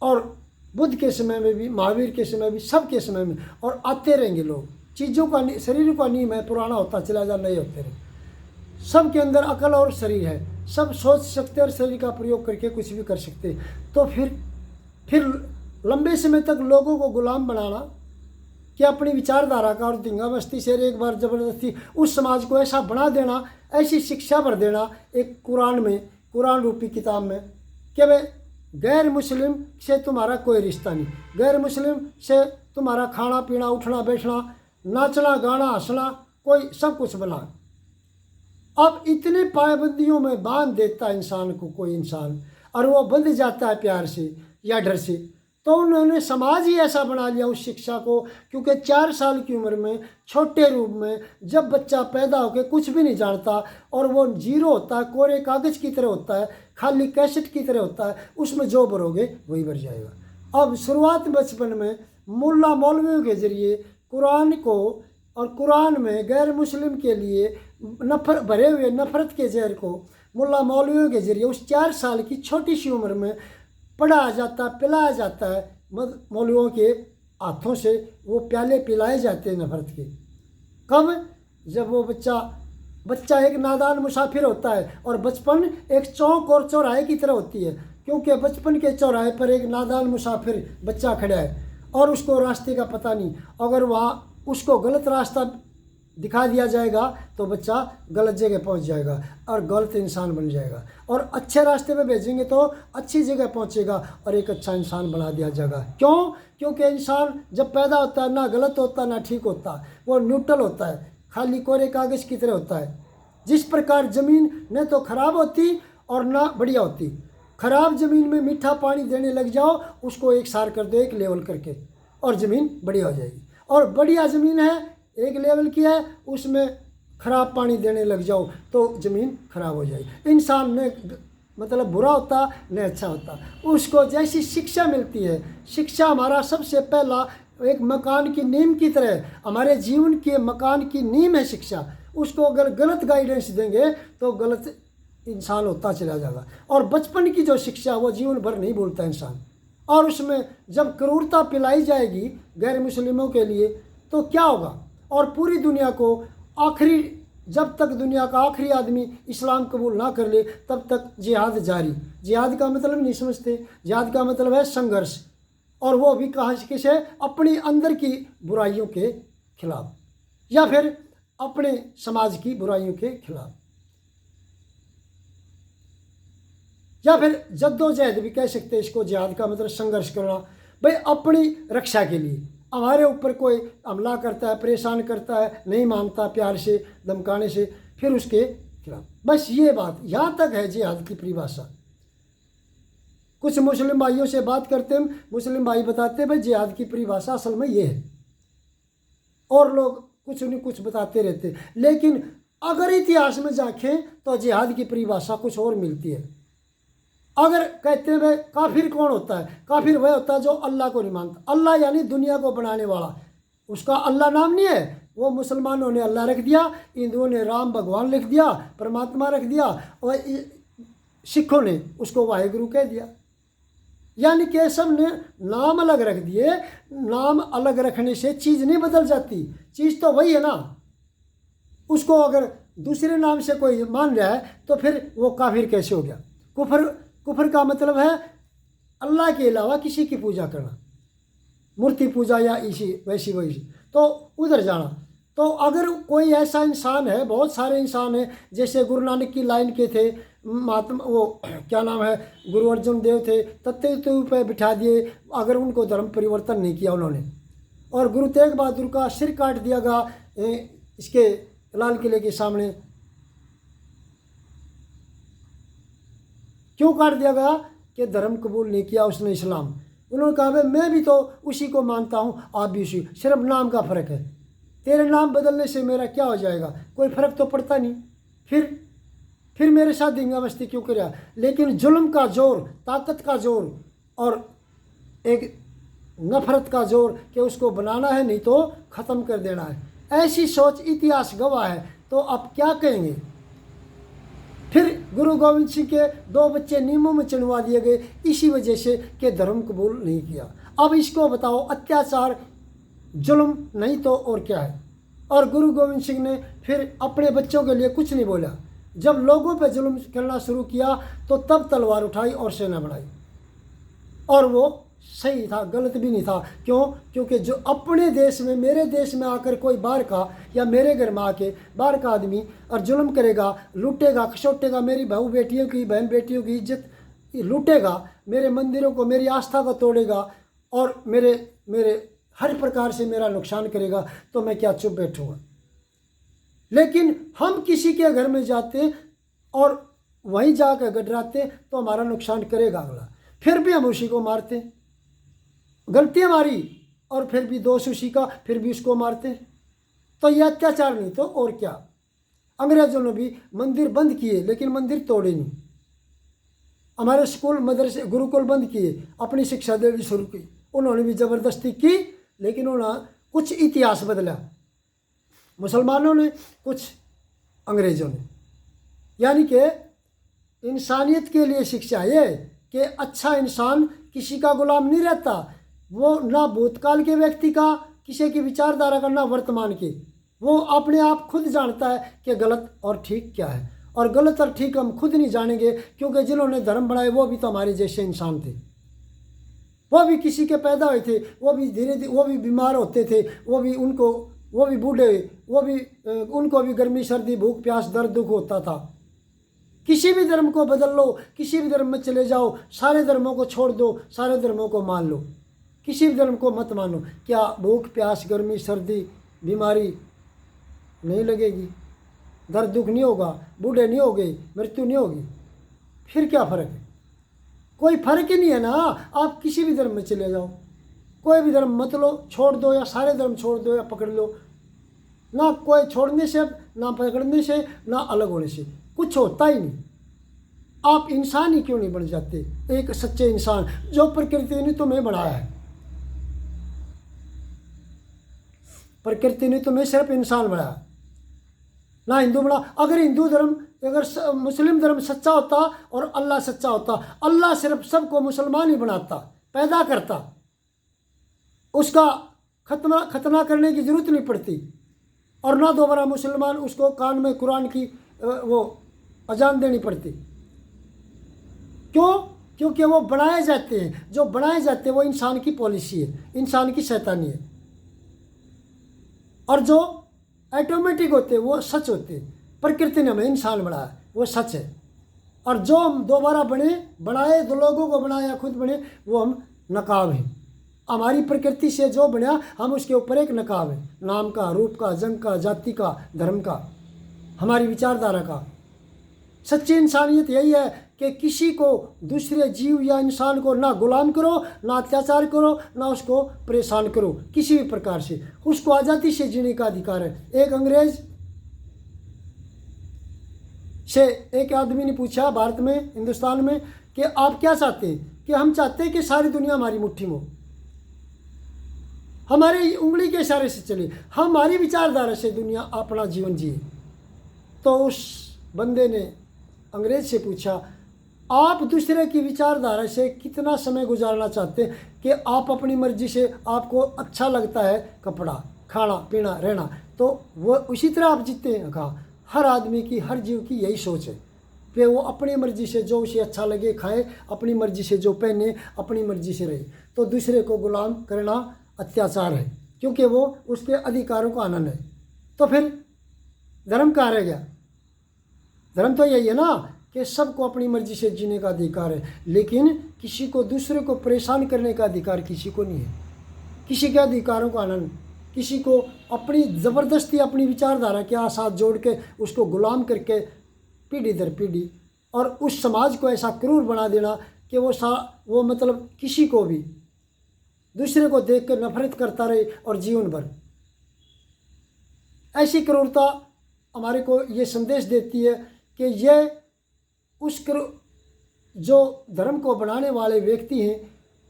और बुद्ध के समय में भी, महावीर के समय भी, सबके समय में, और आते रहेंगे लोग। चीज़ों का शरीर का नियम है, पुराना होता चला जा, नए होते रहे। सब के अंदर अकल और शरीर है, सब सोच सकते और शरीर का प्रयोग करके कुछ भी कर सकते। तो फिर लंबे समय तक लोगों को गुलाम बनाना कि अपनी विचारधारा का और धींगा मस्ती से एक बार ज़बरदस्ती उस समाज को ऐसा बना देना, ऐसी शिक्षा भर देना एक कुरान में, कुरान रूपी किताब में, कि भाई गैर मुस्लिम से तुम्हारा कोई रिश्ता नहीं, गैर मुस्लिम से तुम्हारा खाना पीना उठना बैठना नाचना गाना हंसना कोई सब कुछ बना। अब इतने पाबंदियों में बांध देता इंसान को कोई इंसान, और वो बंध जाता है प्यार से या डर से। तो उन्होंने समाज ही ऐसा बना लिया उस शिक्षा को, क्योंकि 4 साल की उम्र में छोटे रूप में जब बच्चा पैदा होकर कुछ भी नहीं जानता और वो जीरो होता है, कोरे कागज़ की तरह होता है, खाली कैसेट की तरह होता है, उसमें जो भरोगे वही भर जाएगा। अब शुरुआत बचपन में मुल्ला मौलवियों के ज़रिए कुरान को, और कुरान में गैर मुस्लिम के लिए भरे हुए नफ़रत के जहर को मुल्ला मौलवियों के ज़रिए उस 4 साल की छोटी सी उम्र में पढ़ाया जाता, पिलाया जाता है। मौलवियों के हाथों से वो प्याले पिलाए जाते हैं नफ़रत के। कब? जब वो बच्चा एक नादान मुसाफिर होता है, और बचपन एक चौक और चौराहे की तरह होती है, क्योंकि बचपन के चौराहे पर एक नादान मुसाफिर बच्चा खड़ा है और उसको रास्ते का पता नहीं। अगर वहाँ उसको गलत रास्ता दिखा दिया जाएगा तो बच्चा गलत जगह पहुंच जाएगा और गलत इंसान बन जाएगा, और अच्छे रास्ते पे भेजेंगे तो अच्छी जगह पहुंचेगा और एक अच्छा इंसान बना दिया जाएगा। क्यों? क्योंकि इंसान जब पैदा होता है ना गलत होता ना ठीक होता, वो न्यूट्रल होता है, खाली कोरे कागज़ की तरह होता है। जिस प्रकार ज़मीन न तो ख़राब होती और ना बढ़िया होती। ख़राब ज़मीन में मीठा पानी देने लग जाओ, उसको एक सार कर दो एक लेवल करके, और ज़मीन बढ़िया हो जाएगी। और बढ़िया ज़मीन है एक लेवल की है, उसमें खराब पानी देने लग जाओ तो ज़मीन खराब हो जाएगी। इंसान ने मतलब बुरा होता न अच्छा होता, उसको जैसी शिक्षा मिलती है। शिक्षा हमारा सबसे पहला एक मकान की नींव की तरह है, हमारे जीवन के मकान की नींव है शिक्षा। उसको अगर गलत गाइडेंस देंगे तो गलत इंसान होता चला जाएगा। और बचपन की जो शिक्षा वो जीवन भर नहीं भूलता इंसान। और उसमें जब क्रूरता पिलाई जाएगी गैर मुस्लिमों के लिए तो क्या होगा। और पूरी दुनिया को आखिरी, जब तक दुनिया का आखिरी आदमी इस्लाम कबूल ना कर ले तब तक जिहाद जारी। जिहाद का मतलब नहीं समझते, जिहाद का मतलब है संघर्ष। और वो भी कहाँ से किसे, अपनी अंदर की बुराइयों के खिलाफ या फिर अपने समाज की बुराइयों के खिलाफ, या फिर जद्दोजहद भी कह सकते हैं इसको। जिहाद का मतलब संघर्ष करना, भाई अपनी रक्षा के लिए। हमारे ऊपर कोई हमला करता है, परेशान करता है, नहीं मानता, प्यार से धमकाने से, फिर उसके खिलाफ। बस ये बात यहाँ तक है जिहाद की परिभाषा। कुछ मुस्लिम भाइयों से बात करते हैं, मुस्लिम भाई बताते हैं भाई जिहाद की परिभाषा असल में ये है, और लोग कुछ नहीं कुछ बताते रहते। लेकिन अगर इतिहास में झांकें तो जिहाद की परिभाषा कुछ और मिलती है। अगर कहते हैं भाई काफिर कौन होता है, काफिर वह होता है जो अल्लाह को नहीं मानता। अल्लाह यानी दुनिया को बनाने वाला, उसका अल्लाह नाम नहीं है। वो मुसलमानों ने अल्लाह रख दिया, हिंदुओं ने राम भगवान लिख दिया, परमात्मा रख दिया, और सिखों ने उसको वाहेगुरु कह दिया। यानी कि सब ने नाम अलग रख दिए। नाम अलग रखने से चीज़ नहीं बदल जाती, चीज़ तो वही है ना। उसको अगर दूसरे नाम से कोई मान रहा है तो फिर वो काफिर कैसे हो गया। कुफर का मतलब है अल्लाह के अलावा किसी की पूजा करना, मूर्ति पूजा या इसी वैसी वैसी, तो उधर जाना। तो अगर कोई ऐसा इंसान है, बहुत सारे इंसान हैं, जैसे गुरु नानक की लाइन के थे महात्मा, वो क्या नाम है, गुरु अर्जुन देव थे, तत्व पे बिठा दिए अगर उनको धर्म परिवर्तन नहीं किया उन्होंने। और गुरु तेग बहादुर का सिर काट दिया गया इसके लाल किले के सामने। क्यों काट दिया गया कि धर्म कबूल नहीं किया उसने, इस्लाम। उन्होंने कहा भाई मैं भी तो उसी को मानता हूँ, आप भी उसी, सिर्फ नाम का फ़र्क है। तेरे नाम बदलने से मेरा क्या हो जाएगा, कोई फ़र्क तो पड़ता नहीं। फिर मेरे साथ दंगा मस्ती क्यों कर। लेकिन जुल्म का जोर, ताकत का जोर और एक नफरत का जोर कि उसको बनाना है नहीं तो ख़त्म कर देना है, ऐसी सोच इतिहास गवाह है। तो अब क्या कहेंगे। फिर गुरु गोविंद सिंह के 2 बच्चे नीमों में चढ़वा दिए गए इसी वजह से कि धर्म कबूल नहीं किया। अब इसको बताओ, अत्याचार जुल्म नहीं तो और क्या है। और गुरु गोविंद सिंह ने फिर अपने बच्चों के लिए कुछ नहीं बोला। जब लोगों पर जुल्म करना शुरू किया तो तब तलवार उठाई और सेना बढ़ाई। और वो सही था, गलत भी नहीं था। क्यों? क्योंकि जो अपने देश में, मेरे देश में आकर कोई बाहर का या मेरे घर में आके बाहर का आदमी और जुल्म करेगा, लूटेगा, खसोटेगा, मेरी बहू बेटियों की, बहन बेटियों की इज्जत लूटेगा, मेरे मंदिरों को, मेरी आस्था को तोड़ेगा और मेरे हर प्रकार से मेरा नुकसान करेगा, तो मैं क्या चुप बैठूँगा। लेकिन हम किसी के घर में जाते और वहीं जाकर गडराते तो हमारा नुकसान करेगा अगला, फिर भी हम उसी को मारते। गलती हमारी और फिर भी दोष उसी का, फिर भी उसको मारते। तो यह अत्याचार नहीं तो और क्या। अंग्रेजों ने भी मंदिर बंद किए लेकिन मंदिर तोड़े नहीं। हमारे स्कूल मदरसे गुरुकुल बंद किए, अपनी शिक्षा देनी शुरू की, उन्होंने भी ज़बरदस्ती की, लेकिन उन्होंने कुछ इतिहास बदला, मुसलमानों ने, कुछ अंग्रेज़ों ने। यानी कि इंसानियत के लिए शिक्षा ये कि अच्छा इंसान किसी का गुलाम नहीं रहता। वो ना भूतकाल के व्यक्ति का, किसी की विचारधारा का, ना वर्तमान की। वो अपने आप खुद जानता है कि गलत और ठीक क्या है। और गलत और ठीक हम खुद नहीं जानेंगे, क्योंकि जिन्होंने धर्म बनाए वो भी तो हमारे जैसे इंसान थे। वो भी किसी के पैदा हुए थे, वो भी धीरे धीरे वो भी बीमार होते थे, वो भी बूढ़े, उनको भी गर्मी सर्दी भूख प्यास दर्द दुख होता था। किसी भी धर्म को बदल लो, किसी भी धर्म में चले जाओ, सारे धर्मों को छोड़ दो, सारे धर्मों को मान लो, किसी भी धर्म को मत मानो। क्या भूख प्यास गर्मी सर्दी बीमारी नहीं लगेगी, दर्द दुख नहीं होगा, बूढ़े नहीं होगे, मृत्यु नहीं होगी, फिर क्या फ़र्क है? कोई फ़र्क ही नहीं है ना। आप किसी भी धर्म में चले जाओ, कोई भी धर्म मत लो, छोड़ दो, या सारे धर्म छोड़ दो या पकड़ लो, ना कोई छोड़ने से, ना पकड़ने से, ना अलग होने से, कुछ होता ही नहीं। आप इंसान ही क्यों नहीं बन जाते, एक सच्चे इंसान जो प्रकृति ने तुम्हें बनाया है। प्रकृति ने तुम्हें सिर्फ इंसान बनाया, ना हिंदू बना। अगर हिंदू धर्म, अगर मुस्लिम धर्म सच्चा होता और अल्लाह सच्चा होता, अल्लाह सिर्फ सबको मुसलमान ही बनाता, पैदा करता, उसका खतना करने की जरूरत नहीं पड़ती, और ना दोबारा मुसलमान उसको कान में कुरान की वो अजान देनी पड़ती। क्यों? क्योंकि वो बनाए जाते हैं, जो बनाए जाते हैं वो इंसान की पॉलिसी है, इंसान की शैतानी है, और जो ऑटोमेटिक होते हैं वो सच होते हैं। प्रकृति ने हमें इंसान बनाया, वो सच है, और जो हम दोबारा बनाए, दो लोगों को बनाया, खुद बने, वो हम नकाब हैं। हमारी प्रकृति से जो बना, हम उसके ऊपर एक नकाब है, नाम का, रूप का, जंग का, जाति का, धर्म का, हमारी विचारधारा का। सच्ची इंसानियत यही है कि किसी को, दूसरे जीव या इंसान को ना गुलाम करो, ना अत्याचार करो, ना उसको परेशान करो किसी भी प्रकार से। उसको आज़ादी से जीने का अधिकार है। एक अंग्रेज से एक आदमी ने पूछा भारत में, हिंदुस्तान में, कि आप क्या चाहते हैं? कि हम चाहते हैं कि सारी दुनिया हमारी मुट्ठी में हो, हमारे उंगली के इशारे से चले, हमारी विचारधारा से दुनिया अपना जीवन जिए। तो उस बंदे ने अंग्रेज से पूछा, आप दूसरे की विचारधारा से कितना समय गुजारना चाहते हैं कि आप अपनी मर्जी से, आपको अच्छा लगता है कपड़ा, खाना पीना, रहना, तो वो उसी तरह आप जीते हैं? कहा, हर आदमी की, हर जीव की यही सोच है कि वो अपनी मर्जी से जो उसे अच्छा लगे खाए, अपनी मर्जी से जो पहने, अपनी मर्जी से रहे। तो दूसरे को गुलाम करना अत्याचार है, क्योंकि वो उसके अधिकारों का आनंद है। तो फिर धर्म कहाँ रह गया? धर्म तो यही है ना कि सबको अपनी मर्जी से जीने का अधिकार है, लेकिन किसी को, दूसरे को परेशान करने का अधिकार किसी को नहीं है। किसी के अधिकारों का आनंद, किसी को अपनी ज़बरदस्ती अपनी विचारधारा के साथ जोड़ के उसको गुलाम करके पीढ़ी दर पीढ़ी, और उस समाज को ऐसा क्रूर बना देना कि वो मतलब किसी को भी, दूसरे को देख कर नफरत करता रहे और जीवन भर। ऐसी क्रूरता हमारे को ये संदेश देती है कि ये जो धर्म को बनाने वाले व्यक्ति हैं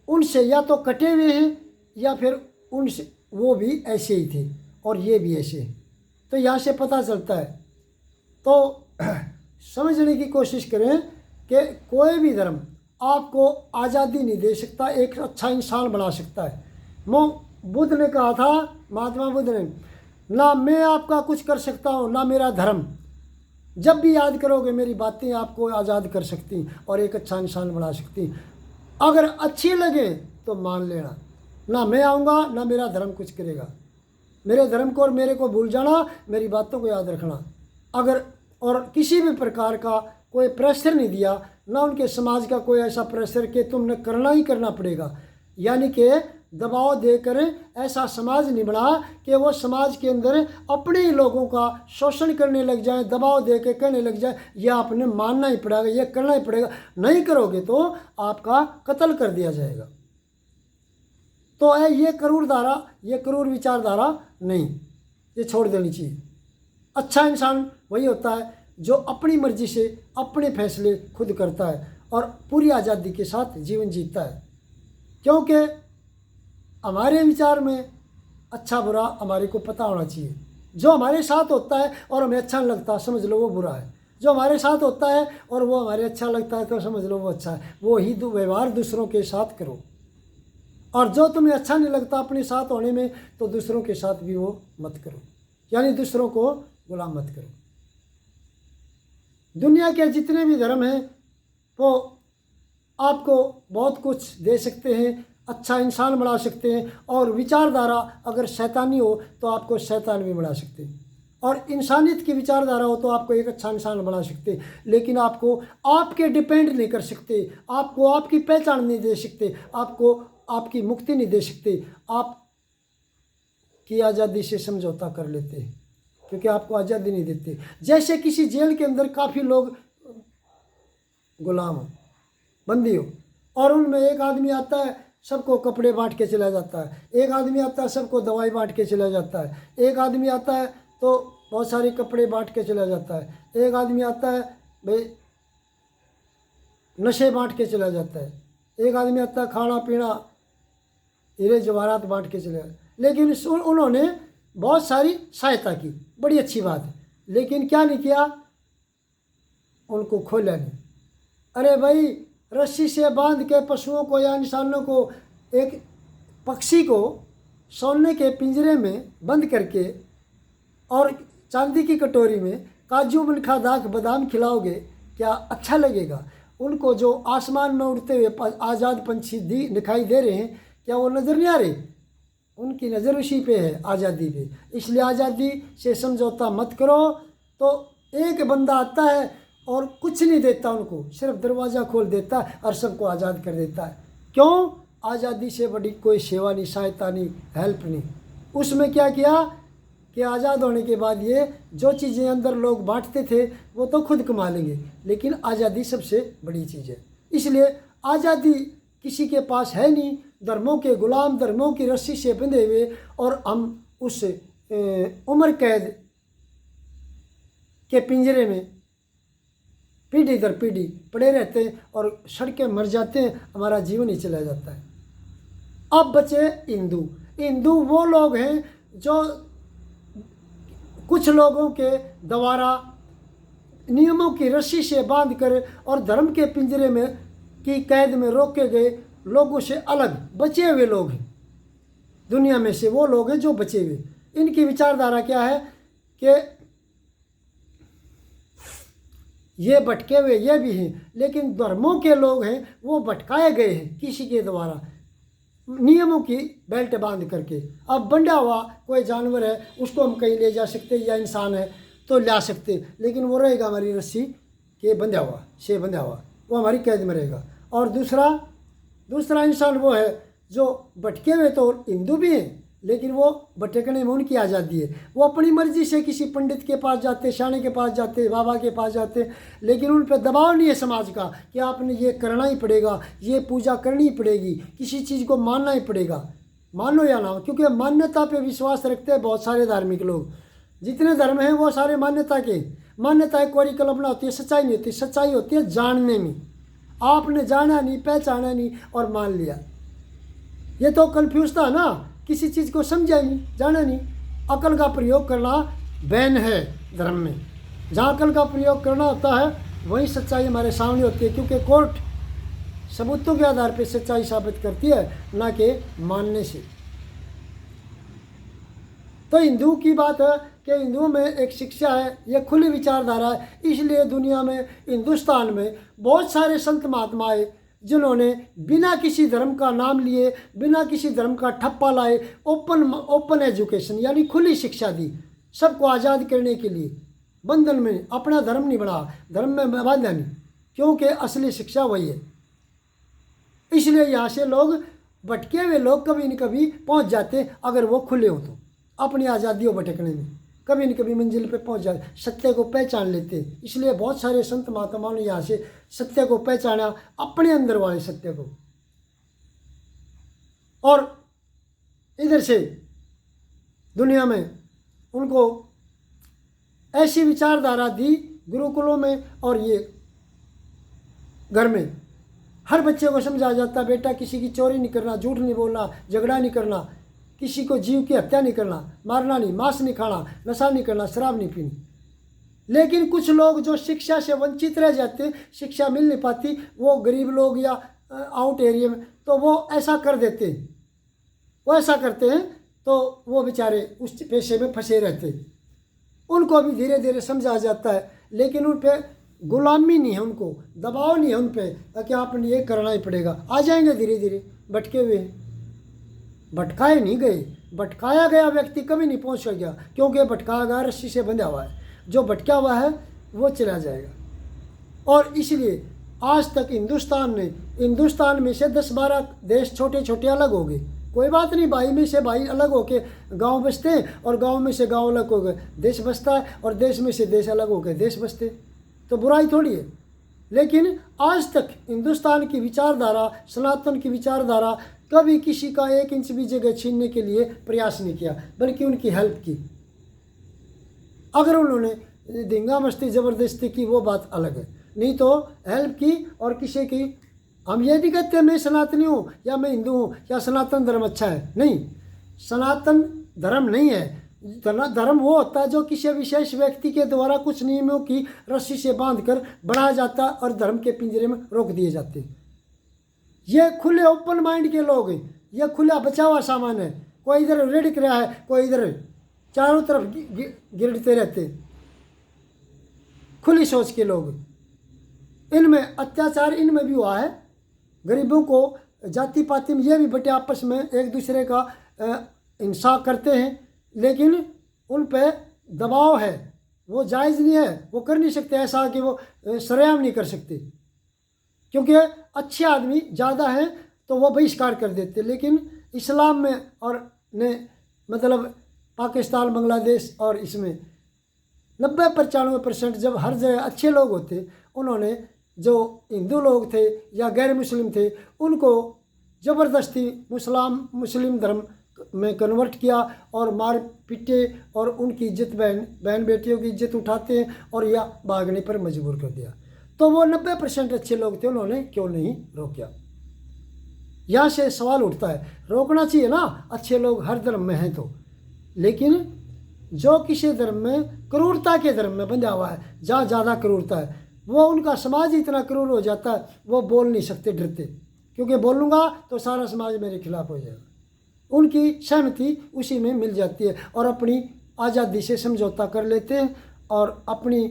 उनसे या तो कटे हुए हैं, या फिर उनसे वो भी ऐसे ही थे और ये भी ऐसे हैं। तो यहाँ से पता चलता है। तो समझने की कोशिश करें कि कोई भी धर्म आपको आज़ादी नहीं दे सकता, एक अच्छा इंसान बना सकता है। बुद्ध ने कहा था, महात्मा बुद्ध ने, ना मैं आपका कुछ कर सकता हूँ, ना मेरा धर्म। जब भी याद करोगे मेरी बातें आपको आज़ाद कर सकती और एक अच्छा इंसान बना सकती। अगर अच्छी लगे तो मान लेना, ना मैं आऊँगा ना मेरा धर्म कुछ करेगा। मेरे धर्म को और मेरे को भूल जाना, मेरी बातों को याद रखना। अगर और किसी भी प्रकार का कोई प्रेशर नहीं दिया, ना उनके समाज का कोई ऐसा प्रेशर कि तुमने करना ही करना पड़ेगा, यानी कि दबाव देकर ऐसा समाज नहीं बना कि वो समाज के अंदर अपने ही लोगों का शोषण करने लग जाए, दबाव दे के कहने लग जाए यह आपने मानना ही पड़ेगा, यह करना ही पड़ेगा, नहीं करोगे तो आपका कत्ल कर दिया जाएगा। तो ये क्रूर विचारधारा नहीं, ये छोड़ देनी चाहिए। अच्छा इंसान वही होता है जो अपनी मर्जी से अपने फैसले खुद करता है और पूरी आज़ादी के साथ जीवन जीता है। क्योंकि हमारे विचार में अच्छा बुरा हमारे को पता होना चाहिए। जो हमारे साथ होता है और हमें अच्छा नहीं लगता, समझ लो वो बुरा है। जो हमारे साथ होता है और वो हमारे अच्छा लगता है तो समझ लो वो अच्छा है। वो ही व्यवहार दूसरों के साथ करो, और जो तुम्हें अच्छा नहीं लगता अपने साथ होने में तो दूसरों के साथ भी वो मत करो, यानी दूसरों को गुलाम मत करो। दुनिया के जितने भी धर्म हैं वो आपको बहुत कुछ दे सकते हैं, अच्छा इंसान बना सकते हैं, और विचारधारा अगर शैतानी हो तो आपको शैतान भी बना सकते हैं, और इंसानियत की विचारधारा हो तो आपको एक अच्छा इंसान बना सकते हैं। लेकिन आपको आपके डिपेंड नहीं कर सकते, आपको आपकी पहचान नहीं दे सकते, आपको आपकी मुक्ति नहीं दे सकते। आप की आज़ादी से समझौता कर लेते हैं क्योंकि आपको आज़ादी नहीं देते। जैसे किसी जेल के अंदर काफ़ी लोग गुलाम हो, बंदी हो, और उनमें एक आदमी आता है सबको कपड़े बांट के चला जाता है, एक आदमी आता है सबको दवाई बांट के चला जाता है, एक आदमी आता है तो बहुत सारे कपड़े बांट के चला जाता है। एक आदमी आता है भाई नशे बांट के चला जाता है। एक आदमी आता है खाना पीना हीरे जवाहरात बांट के चले गए। लेकिन उन्होंने बहुत सारी सहायता की, बड़ी अच्छी बात है, लेकिन क्या नहीं किया, उनको खोला नहीं। अरे भाई रस्सी से बांध के पशुओं को या इंसानों को, एक पक्षी को सोने के पिंजरे में बंद करके और चांदी की कटोरी में काजू मनखा दाख बादाम खिलाओगे, क्या अच्छा लगेगा? उनको जो आसमान में उड़ते हुए आज़ाद पंछी दिखाई दे रहे हैं, क्या वो नज़र नहीं आ रहे? उनकी नज़र उसी पे है, आज़ादी पे। इसलिए आज़ादी से समझौता मत करो। तो एक बंदा आता है और कुछ नहीं देता उनको, सिर्फ दरवाज़ा खोल देता है और सबको आज़ाद कर देता है। क्यों? आज़ादी से बड़ी कोई सेवा नहीं, सहायता नहीं, हेल्प नहीं। उसमें क्या किया कि आज़ाद होने के बाद ये जो चीज़ें अंदर लोग बांटते थे वो तो खुद कमा लेंगे, लेकिन आज़ादी सबसे बड़ी चीज़ है। इसलिए आज़ादी किसी के पास है नहीं, धर्मों के गुलाम, धर्मों की रस्सी से बंधे हुए, और हम उस उम्र कैद के पिंजरे में पीढ़ी दर पीढ़ी पड़े रहते हैं और सड़कें मर जाते हैं, हमारा जीवन ही चला जाता है। अब बचे हिंदू। हिंदू वो लोग हैं जो कुछ लोगों के द्वारा नियमों की रस्सी से बांध कर और धर्म के पिंजरे में की कैद में रोके गए लोगों से अलग बचे हुए लोग हैं। दुनिया में से वो लोग हैं जो बचे हुए। इनकी विचारधारा क्या है कि ये भटके हुए ये भी हैं, लेकिन धर्मों के लोग हैं वो भटकाए गए हैं किसी के द्वारा, नियमों की बेल्ट बांध करके। अब बंधा हुआ कोई जानवर है, उसको हम कहीं ले जा सकते, या इंसान है तो ला सकते, लेकिन वो रहेगा हमारी रस्सी के बंधा हुआ, से बंधा हुआ, वो हमारी कैद में रहेगा। और दूसरा इंसान वो है जो भटके हुए, तो हिंदू भी हैं, लेकिन वो भटकने में उनकी आज़ादी है। वो अपनी मर्जी से किसी पंडित के पास जाते, शाने के पास जाते, बाबा के पास जाते, लेकिन उन पर दबाव नहीं है समाज का कि आपने ये करना ही पड़ेगा, ये पूजा करनी ही पड़ेगी, किसी चीज़ को मानना ही पड़ेगा, मानो या ना हो। क्योंकि मान्यता पे विश्वास रखते हैं बहुत सारे धार्मिक लोग। जितने धर्म हैं वो सारे मान्यता कोरी कल्पना होती है, सच्चाई नहीं होती। सच्चाई होती है जानने में। आपने जाना नहीं, पहचाना नहीं और मान लिया, ये तो कन्फ्यूज था ना, किसी चीज़ को समझा नहीं, जाना नहीं। अकल का प्रयोग करना बैन है धर्म में। जहाँ अकल का प्रयोग करना होता है वहीं सच्चाई हमारे सामने होती है, क्योंकि कोर्ट सबूतों के आधार पर सच्चाई साबित करती है, ना कि मानने से। तो हिंदू की बात है कि हिंदुओं में एक शिक्षा है, ये खुली विचारधारा है। इसलिए दुनिया में, हिंदुस्तान में बहुत सारे संत महात्मा आए जिन्होंने बिना किसी धर्म का नाम लिए, बिना किसी धर्म का ठप्पा लाए, ओपन एजुकेशन यानी खुली शिक्षा दी, सबको आज़ाद करने के लिए। बंधन में अपना धर्म नहीं बढ़ा, धर्म में बांधा नहीं, क्योंकि असली शिक्षा वही है। इसलिए यहाँ से लोग, भटके हुए लोग कभी न कभी पहुँच जाते, अगर वो खुले हो तो, अपनी आज़ादी हो भटकने में कभी न कभी मंजिल पे पहुंच जाते, सत्य को पहचान लेते। इसलिए बहुत सारे संत महात्माओं ने यहाँ से सत्य को पहचाना, अपने अंदर वाले सत्य को, और इधर से दुनिया में उनको ऐसी विचारधारा दी गुरुकुलों में। और ये घर में हर बच्चे को समझाया जाता, बेटा किसी की चोरी नहीं करना, झूठ नहीं बोलना, झगड़ा नहीं करना, किसी को जीव की हत्या नहीं करना, मारना नहीं, मांस नहीं खाना, नशा नहीं करना, शराब नहीं पीनी। लेकिन कुछ लोग जो शिक्षा से वंचित रह जाते, शिक्षा मिल नहीं पाती, वो गरीब लोग या आउट एरिया में, तो वो ऐसा कर देते हैं, वो ऐसा करते हैं, तो वो बेचारे उस पेशे में फंसे रहते। उनको भी धीरे धीरे समझा जाता है, लेकिन उन पर गुलामी नहीं है, उनको दबाव नहीं है उन पर कि आपने ये करना ही पड़ेगा। आ जाएंगे धीरे धीरे, भटके हुए, भटकाए नहीं गए। भटकाया गया व्यक्ति कभी नहीं पहुंच गया, क्योंकि भटकाया गया रस्सी से बंधा हुआ है। जो भटका हुआ है वो चला जाएगा। और इसलिए आज तक हिंदुस्तान में से 10-12 देश छोटे छोटे अलग हो गए। कोई बात नहीं, भाई में से भाई अलग होके गांव बसते हैं, और गांव में से गांव अलग हो गए देश बसता है, और देश में से देश अलग हो गए देश बसते, तो बुराई थोड़ी है। लेकिन आज तक हिंदुस्तान की विचारधारा, सनातन की विचारधारा कभी किसी का 1 इंच भी जगह छीनने के लिए प्रयास नहीं किया, बल्कि उनकी हेल्प की। अगर उन्होंने धींगा मस्ती ज़बरदस्ती की वो बात अलग है, नहीं तो हेल्प की और किसी की। हम ये नहीं कहते मैं सनातनी हूँ या मैं हिंदू हूँ या सनातन धर्म अच्छा है, नहीं, सनातन धर्म नहीं है। धर्म वो होता है जो किसी विशेष व्यक्ति के द्वारा कुछ नियमों की रस्सी से बांधकर बढ़ाया जाता और धर्म के पिंजरे में रोक दिए जाते। ये खुले ओपन माइंड के लोग हैं, ये खुला बचा हुआ सामान है, कोई इधर रेडिक रहा है, कोई इधर, चारों तरफ गिरते रहते, खुली सोच के लोग। इनमें अत्याचार इनमें भी हुआ है, गरीबों को जाति पाति में ये भी बटे आपस में एक दूसरे का हिंसा करते हैं, लेकिन उन पे दबाव है, वो जायज़ नहीं है, वो कर नहीं सकते ऐसा कि वो सरेआम नहीं कर सकते, क्योंकि अच्छे आदमी ज़्यादा हैं तो वो बहिष्कार कर देते। लेकिन इस्लाम में और ने मतलब पाकिस्तान, बांग्लादेश और इसमें 90-95% जब हर जगह अच्छे लोग होते, उन्होंने जो हिंदू लोग थे या गैर मुस्लिम थे उनको ज़बरदस्ती मुस्लिम धर्म में कन्वर्ट किया और मार पीटे और उनकी इज्जत, बहन बेटियों की इज्जत उठाते हैं और या भागने पर मजबूर कर दिया। तो वो 90% अच्छे लोग थे, उन्होंने क्यों नहीं रोका? यहाँ से सवाल उठता है, रोकना चाहिए ना, अच्छे लोग हर धर्म में हैं तो, लेकिन जो किसी धर्म में क्रूरता के धर्म में बंधा हुआ है, जहाँ ज़्यादा क्रूरता है, वो उनका समाज इतना क्रूर हो जाता है, वो बोल नहीं सकते, डरते, क्योंकि बोलूँगा तो सारा समाज मेरे खिलाफ हो जाएगा। उनकी सहमति उसी में मिल जाती है और अपनी आज़ादी से समझौता कर लेते हैं और अपनी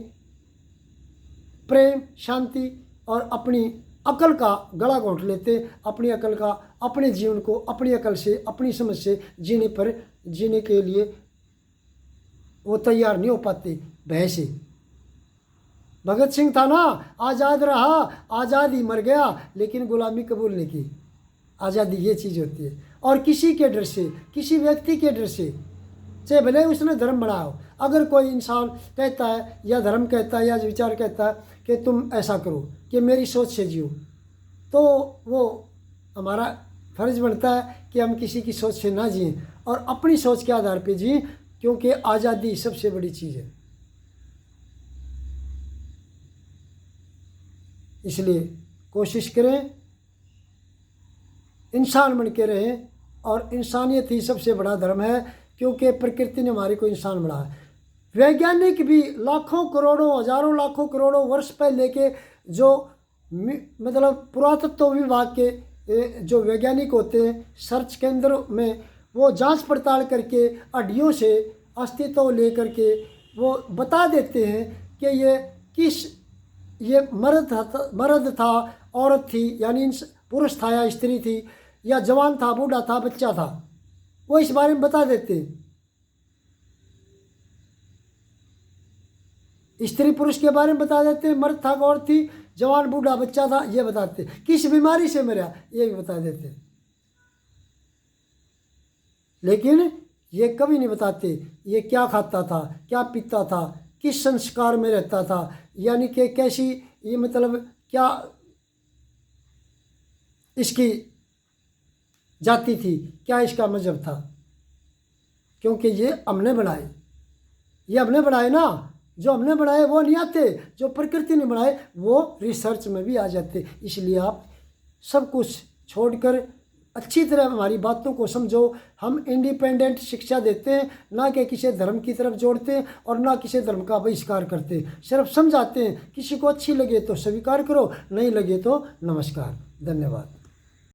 प्रेम, शांति और अपनी अकल का गला घोंट लेते, अपनी अकल का, अपने जीवन को अपनी अकल से, अपनी समझ से जीने के लिए वो तैयार नहीं हो पाते भय से। भगत सिंह था ना, आज़ाद रहा, आज़ाद ही मर गया, लेकिन गुलामी कबूल नहीं की। आज़ादी ये चीज़ होती है। और किसी के डर से, किसी व्यक्ति के डर से, चाहे भले उसने धर्म बनाया हो, अगर कोई इंसान कहता है या धर्म कहता है या विचार कहता है कि तुम ऐसा करो कि मेरी सोच से जियो, तो वो हमारा फर्ज बनता है कि हम किसी की सोच से ना जिएं और अपनी सोच के आधार पे जिएं, क्योंकि आज़ादी सबसे बड़ी चीज़ है। इसलिए कोशिश करें इंसान बन के रहें, और इंसानियत ही सबसे बड़ा धर्म है, क्योंकि प्रकृति ने हमारे को इंसान बनाया। वैज्ञानिक भी लाखों करोड़ों, हजारों लाखों करोड़ों वर्ष पहले के जो मतलब पुरातत्व विभाग के जो वैज्ञानिक होते हैं, सर्च केंद्र में वो जांच पड़ताल करके हड्डियों से अस्तित्व लेकर के वो बता देते हैं कि ये मर्द था, औरत थी, यानी पुरुष था या स्त्री थी, या जवान था, बूढ़ा था, बच्चा था, वो इस बारे में बता देते हैं। स्त्री पुरुष के बारे में बता देते हैं, मर्द था, औरत थी, जवान बूढ़ा बच्चा था, ये बताते हैं। किस बीमारी से मरा ये भी बता देते हैं, लेकिन ये कभी नहीं बताते ये क्या खाता था, क्या पीता था, किस संस्कार में रहता था, यानी कि कैसी ये मतलब क्या इसकी जाति थी, क्या इसका मजहब था, क्योंकि ये हमने बनाए ना। जो हमने बनाए वो नहीं आते, जो प्रकृति ने बनाए वो रिसर्च में भी आ जाते। इसलिए आप सब कुछ छोड़कर अच्छी तरह हमारी बातों को समझो। हम इंडिपेंडेंट शिक्षा देते हैं, ना कि किसी धर्म की तरफ जोड़ते हैं और ना किसी धर्म का बहिष्कार करते हैं, सिर्फ समझाते हैं। किसी को अच्छी लगे तो स्वीकार करो, नहीं लगे तो नमस्कार, धन्यवाद।